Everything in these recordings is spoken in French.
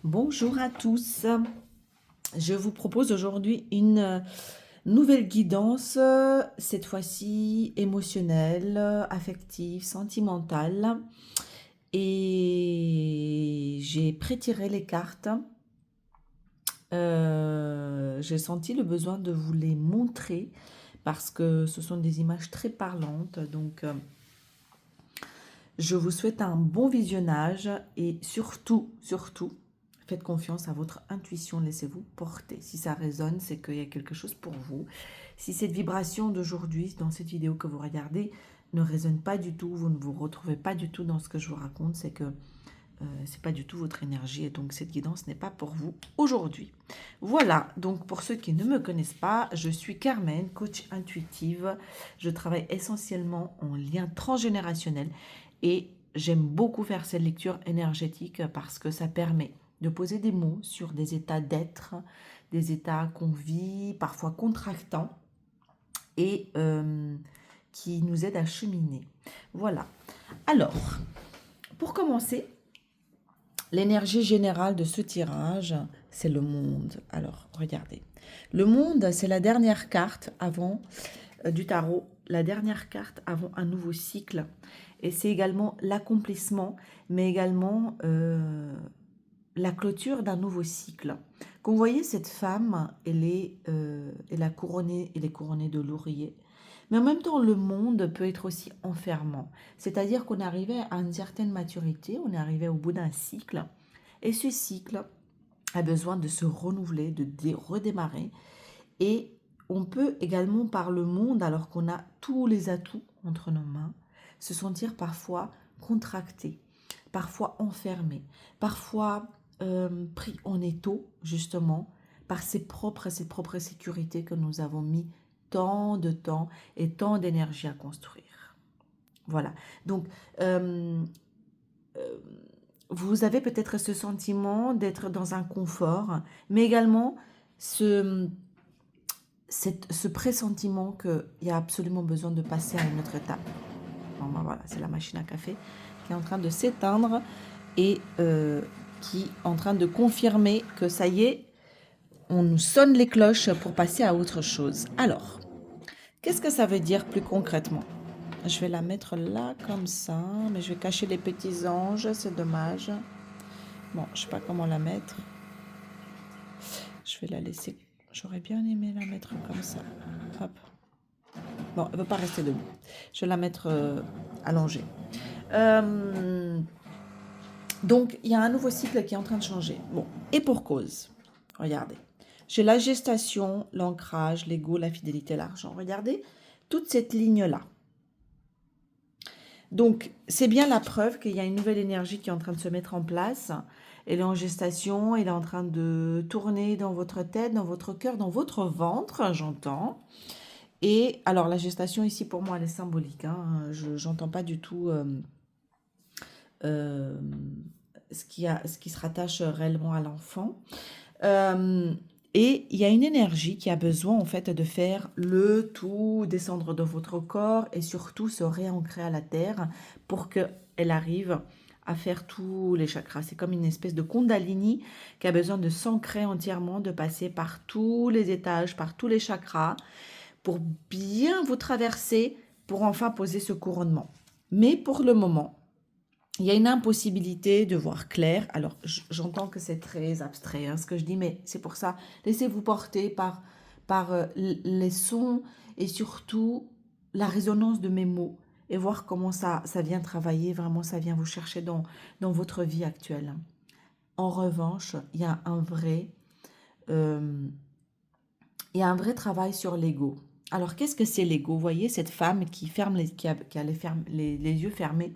Bonjour à tous. Je vous propose aujourd'hui une nouvelle guidance, cette fois-ci émotionnelle, affective, sentimentale. Et j'ai prétiré les cartes. J'ai senti le besoin de vous les montrer parce que ce sont des images très parlantes. Donc, je vous souhaite un bon visionnage et surtout, faites confiance à votre intuition, laissez-vous porter. Si ça résonne, c'est qu'il y a quelque chose pour vous. Si cette vibration d'aujourd'hui, dans cette vidéo que vous regardez, ne résonne pas du tout, vous ne vous retrouvez pas du tout dans ce que je vous raconte, c'est que c'est pas du tout votre énergie et donc cette guidance n'est pas pour vous aujourd'hui. Voilà, donc pour ceux qui ne me connaissent pas, je suis Carmen, coach intuitive. Je travaille essentiellement en lien transgénérationnel et j'aime beaucoup faire cette lecture énergétique parce que ça permet de poser des mots sur des états d'être, des états qu'on vit, parfois contractants et qui nous aident à cheminer. Voilà. Alors, pour commencer, l'énergie générale de ce tirage, c'est le monde. Alors, regardez. Le monde, c'est la dernière carte avant du tarot, la dernière carte avant un nouveau cycle. Et c'est également l'accomplissement, mais également la clôture d'un nouveau cycle. Quand vous voyez cette femme, elle est couronnée de laurier. Mais en même temps, le monde peut être aussi enfermant. C'est-à-dire qu'on est arrivé à une certaine maturité, on est arrivé au bout d'un cycle. Et ce cycle a besoin de se renouveler, de redémarrer. Et on peut également, par le monde, alors qu'on a tous les atouts entre nos mains, se sentir parfois contracté, parfois enfermé, parfois pris en étau, justement, par ses propres sécurités que nous avons mis tant de temps et tant d'énergie à construire. Voilà. Donc, vous avez peut-être ce sentiment d'être dans un confort, mais également ce pressentiment qu'il y a absolument besoin de passer à une autre étape. Bon, ben voilà, c'est la machine à café qui est en train de s'éteindre et qui est en train de confirmer que ça y est, on nous sonne les cloches pour passer à autre chose. Alors, qu'est-ce que ça veut dire plus concrètement? Je vais la mettre là comme ça, mais je vais cacher les petits anges, c'est dommage. Bon, je sais pas comment la mettre. Je vais la laisser. J'aurais bien aimé la mettre comme ça. Hop. Bon, elle ne veut pas rester debout. Je vais la mettre allongée. Donc, il y a un nouveau cycle qui est en train de changer. Bon, et pour cause. Regardez. J'ai la gestation, l'ancrage, l'ego, la fidélité, l'argent. Regardez toute cette ligne-là. Donc, c'est bien la preuve qu'il y a une nouvelle énergie qui est en train de se mettre en place. Elle est en gestation, elle est en train de tourner dans votre tête, dans votre cœur, dans votre ventre, j'entends. Et alors, la gestation ici, pour moi, elle est symbolique. Hein. Je n'entends pas du tout ce qui se rattache réellement à l'enfant. Et il y a une énergie qui a besoin, en fait, de faire le tout, descendre dans votre corps et surtout se réancrer à la terre pour qu'elle arrive à faire tous les chakras. C'est comme une espèce de Kundalini qui a besoin de s'ancrer entièrement, de passer par tous les étages, par tous les chakras pour bien vous traverser, pour enfin poser ce couronnement. Mais pour le moment, il y a une impossibilité de voir clair. Alors, j'entends que c'est très abstrait, hein, ce que je dis, mais c'est pour ça. Laissez-vous porter par les sons et surtout la résonance de mes mots et voir comment ça vient travailler, vraiment, ça vient vous chercher dans votre vie actuelle. En revanche, il y a euh, il y a un vrai travail sur l'ego. Alors, qu'est-ce que c'est l'ego? Vous voyez cette femme qui a les yeux fermés.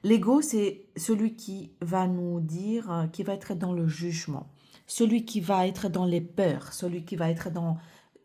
L'ego, c'est celui qui va nous dire, qui va être dans le jugement, celui qui va être dans les peurs, celui qui va être dans...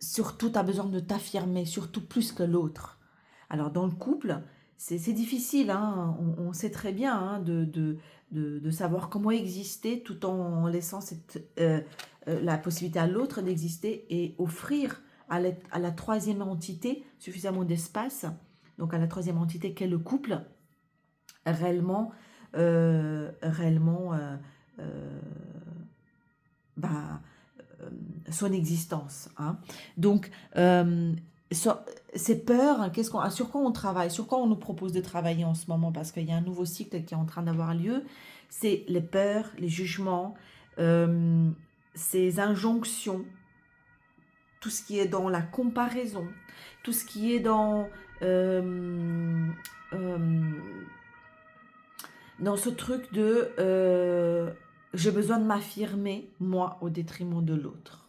Surtout, tu as besoin de t'affirmer, surtout plus que l'autre. Alors, dans le couple, c'est difficile, hein, on sait très bien hein, de savoir comment exister tout en laissant la possibilité à l'autre d'exister et offrir à la troisième entité suffisamment d'espace, donc à la troisième entité qu'est le couple, réellement bah, son existence. Hein. Donc, ces peurs, sur quoi on travaille, sur quoi on nous propose de travailler en ce moment, parce qu'il y a un nouveau cycle qui est en train d'avoir lieu, c'est les peurs, les jugements, ces injonctions, tout ce qui est dans la comparaison, tout ce qui est dans ce truc de j'ai besoin de m'affirmer, moi, au détriment de l'autre.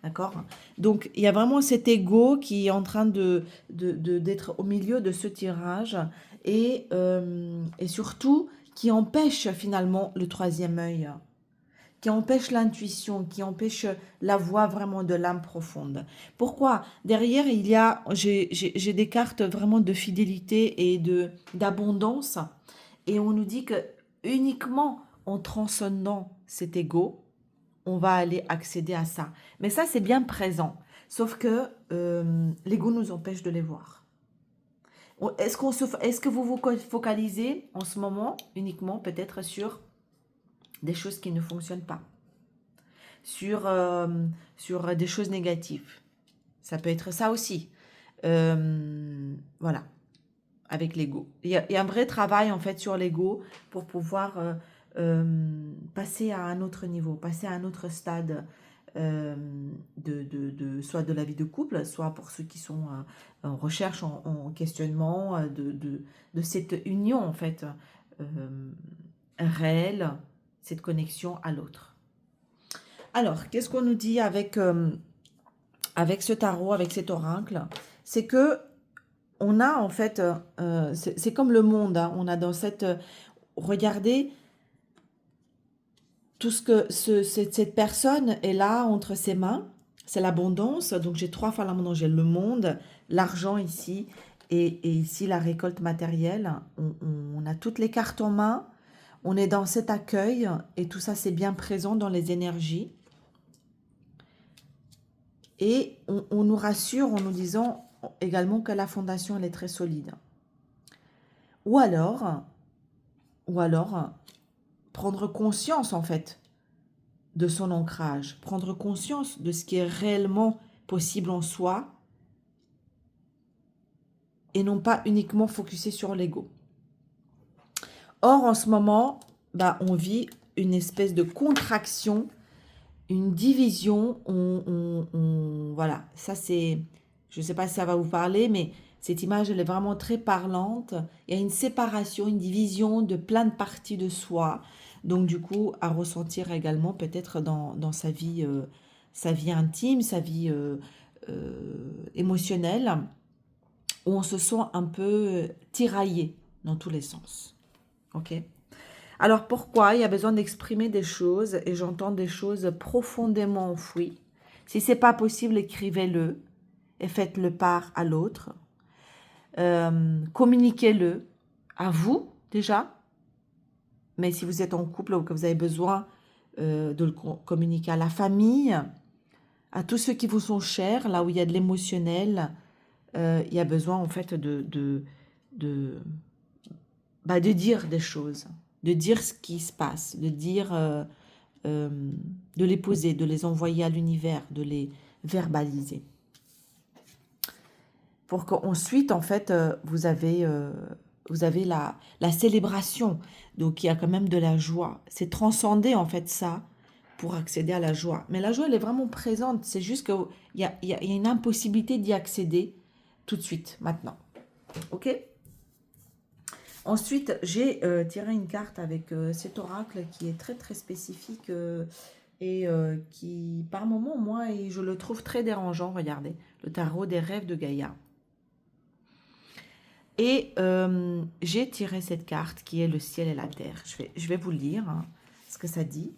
D'accord? Donc, il y a vraiment cet ego qui est en train d'être au milieu de ce tirage et surtout qui empêche finalement le troisième œil, qui empêche l'intuition, qui empêche la voix vraiment de l'âme profonde. Pourquoi? Derrière, j'ai des cartes vraiment de fidélité et d'abondance. Et on nous dit que uniquement en transcendant cet ego, on va aller accéder à ça. Mais ça, c'est bien présent. Sauf que l'ego nous empêche de les voir. Est-ce que vous vous focalisez en ce moment uniquement peut-être sur des choses qui ne fonctionnent pas, sur des choses négatives? Ça peut être ça aussi. Voilà, avec l'ego. Il y a un vrai travail en fait sur l'ego pour pouvoir passer à un autre niveau, passer à un autre stade soit de la vie de couple, soit pour ceux qui sont en recherche, en questionnement de cette union en fait réelle, cette connexion à l'autre. Alors, qu'est-ce qu'on nous dit avec ce tarot, avec cet oracle? C'est que on a en fait, c'est comme le monde, hein, on a dans cette... regardez, tout ce que cette personne est là entre ses mains, c'est l'abondance. Donc j'ai 3 fois l'abondance, j'ai le monde, l'argent ici, et ici la récolte matérielle. On a toutes les cartes en main, on est dans cet accueil, et tout ça c'est bien présent dans les énergies. Et on nous rassure en nous disant également que la fondation elle est très solide. Ou alors prendre conscience en fait de son ancrage, prendre conscience de ce qui est réellement possible en soi et non pas uniquement focuser sur l'ego. Or, en ce moment, on vit une espèce de contraction, une division. Voilà, ça c'est... Je ne sais pas si ça va vous parler, mais cette image, elle est vraiment très parlante. Il y a une séparation, une division de plein de parties de soi. Donc, du coup, à ressentir également peut-être dans sa vie intime, sa vie émotionnelle, où on se sent un peu tiraillé dans tous les sens. Ok ? Alors, pourquoi il y a besoin d'exprimer des choses et j'entends des choses profondément enfouies. Si ce n'est pas possible, écrivez-le et faites-le part à l'autre. Communiquez-le à vous déjà, mais si vous êtes en couple ou que vous avez besoin de le communiquer à la famille, à tous ceux qui vous sont chers, là où il y a de l'émotionnel, il y a besoin en fait de dire des choses, de dire ce qui se passe, de les poser, de les envoyer à l'univers, de les verbaliser. Pour qu'ensuite, en fait, vous avez la célébration. Donc, il y a quand même de la joie. C'est transcender, en fait, ça pour accéder à la joie. Mais la joie, elle est vraiment présente. C'est juste qu'il y a une impossibilité d'y accéder tout de suite, maintenant. OK ? Ensuite, j'ai tiré une carte avec cet oracle qui est très, très spécifique et qui, par moments, moi, je le trouve très dérangeant. Regardez, le tarot des rêves de Gaïa. Et j'ai tiré cette carte qui est le ciel et la terre. Je vais vous lire hein, ce que ça dit.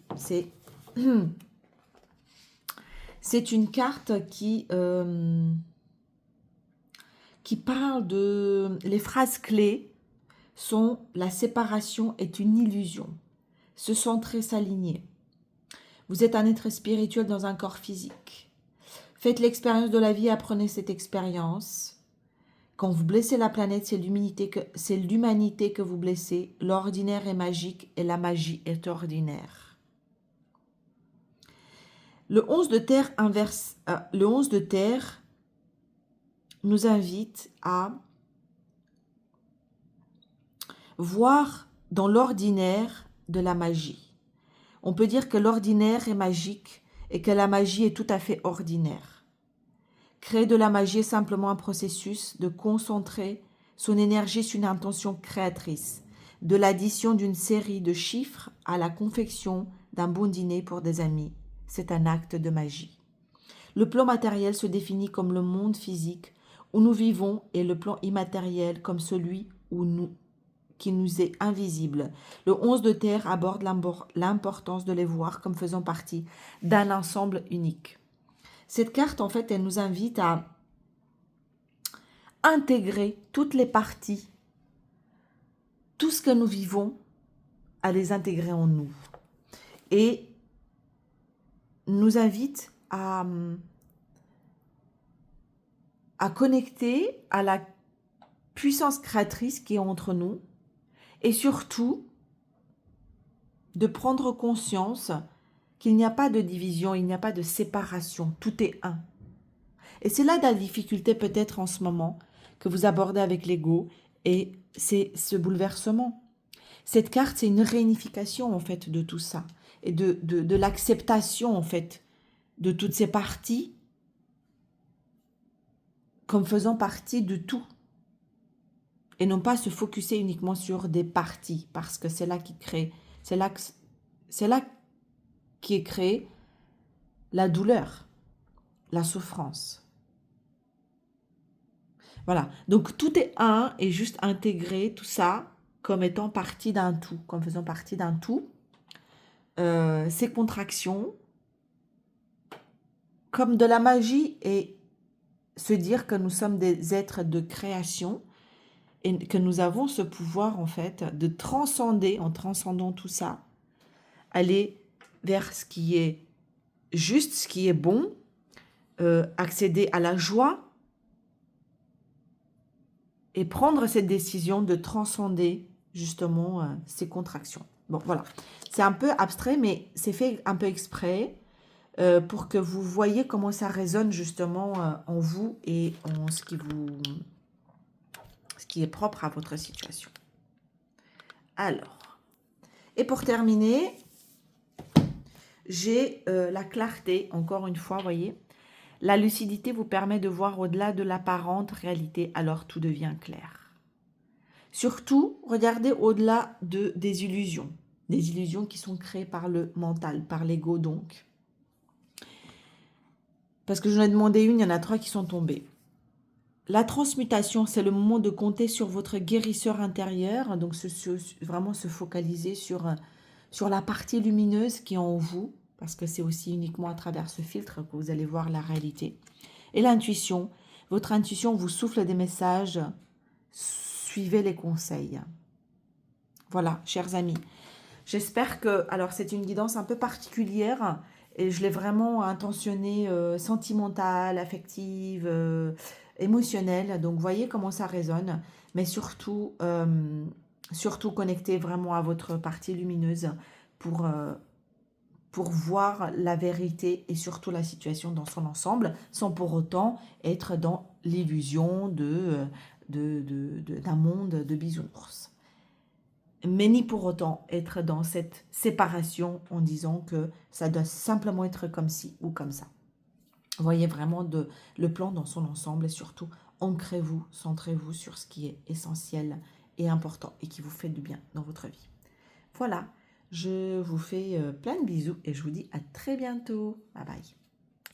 C'est une carte qui parle de... Les phrases clés sont « La séparation est une illusion. Se centrer, s'aligner. Vous êtes un être spirituel dans un corps physique. Faites l'expérience de la vie, apprenez cette expérience. Quand vous blessez la planète, c'est l'humanité que vous blessez. L'ordinaire est magique et la magie est ordinaire. Le 11 de terre le 11 de terre nous invite à voir dans l'ordinaire de la magie. On peut dire que l'ordinaire est magique et que la magie est tout à fait ordinaire. Créer de la magie est simplement un processus de concentrer son énergie sur une intention créatrice, de l'addition d'une série de chiffres à la confection d'un bon dîner pour des amis. C'est un acte de magie. Le plan matériel se définit comme le monde physique où nous vivons et le plan immatériel comme celui qui nous est invisible. Le 11 de terre aborde l'importance de les voir comme faisant partie d'un ensemble unique. Cette carte, en fait, elle nous invite à intégrer toutes les parties, tout ce que nous vivons, à les intégrer en nous. Et nous invite à connecter à la puissance créatrice qui est entre nous et surtout de prendre conscience qu'il n'y a pas de division, il n'y a pas de séparation, tout est un. Et c'est là la difficulté peut-être en ce moment que vous abordez avec l'ego et c'est ce bouleversement. Cette carte, c'est une réunification en fait de tout ça et de l'acceptation en fait de toutes ces parties comme faisant partie de tout. Et non pas se focuser uniquement sur des parties parce que c'est là qui crée, c'est là qui est créée la douleur, la souffrance. Voilà, donc tout est un et juste intégrer tout ça comme étant partie d'un tout, comme faisant partie d'un tout. Ces contractions, comme de la magie et se dire que nous sommes des êtres de création et que nous avons ce pouvoir en fait de transcender, en transcendant tout ça, aller vers ce qui est juste, ce qui est bon, accéder à la joie et prendre cette décision de transcender justement ces contractions. Bon, voilà. C'est un peu abstrait, mais c'est fait un peu exprès pour que vous voyez comment ça résonne justement en vous et en ce qui est propre à votre situation. Alors, et pour terminer, j'ai la clarté, encore une fois, vous voyez. La lucidité vous permet de voir au-delà de l'apparente réalité, alors tout devient clair. Surtout, regardez au-delà des illusions qui sont créées par le mental, par l'ego donc. Parce que j'en ai demandé une, il y en a 3 qui sont tombées. La transmutation, c'est le moment de compter sur votre guérisseur intérieur, donc vraiment se focaliser sur la partie lumineuse qui est en vous, parce que c'est aussi uniquement à travers ce filtre que vous allez voir la réalité. Et l'intuition, votre intuition vous souffle des messages, suivez les conseils. Voilà, chers amis. J'espère que, alors c'est une guidance un peu particulière, et je l'ai vraiment intentionnée sentimentale, affective, émotionnelle. Donc, voyez comment ça résonne, mais surtout connectez vraiment à votre partie lumineuse pour voir la vérité et surtout la situation dans son ensemble, sans pour autant être dans l'illusion d'un monde de bisounours. Mais ni pour autant être dans cette séparation en disant que ça doit simplement être comme ci ou comme ça. Voyez vraiment le plan dans son ensemble et surtout ancrez-vous, centrez-vous sur ce qui est essentiel et important et qui vous fait du bien dans votre vie. Voilà, je vous fais plein de bisous et je vous dis à très bientôt. Bye bye.